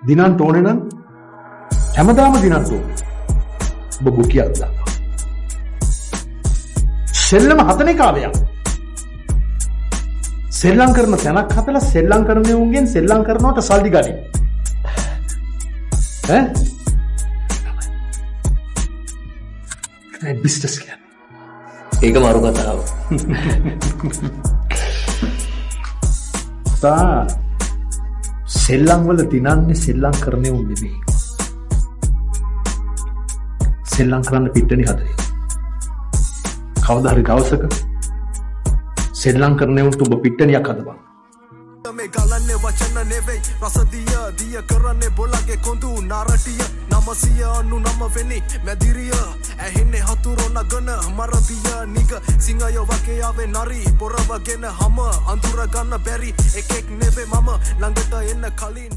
දිනන්න ඕනේ නම් හැමදාම දිනන්න ඕනේ. ඔබ බුකියක් දාන්න. සෙල්ලම හතන කාලයක්. සෙල්ලම් කරන තැනක් හදලා සෙල්ලම් කරන උන්ගෙන් සෙල්ලම් කරනවට සල්ලි ගනින්. ඈ? ඒ බිස්නස් කියන්නේ. ඒක මාරු කතාව. තා සෙල්ලම් වල දිනන්නේ සෙල්ලම් කරන්නේ උන් නෙමෙයි. සෙල්ලම් කරන්න පිට්ටනි හදන්නේ. කවදා හරි දවසක සෙල්ලම් කරන්නේ උන්ට ඔබ පිට්ටනියක් හදපන්. මේ ගලන්නේ වචන නෙවෙයි රසදිය දිය කරන්නේ බොලගේ කොඳු නාරටිය 999 වෙනි මැදිරිය ඇහින්නේ හතුරු නගන මරදිය නිග සිංහය වගේ ආවේ නරි පොරවගෙන හැම අඳුර ගන්න බැරි එකෙක් නෙවෙයි මම ළඟට එන්න කලින්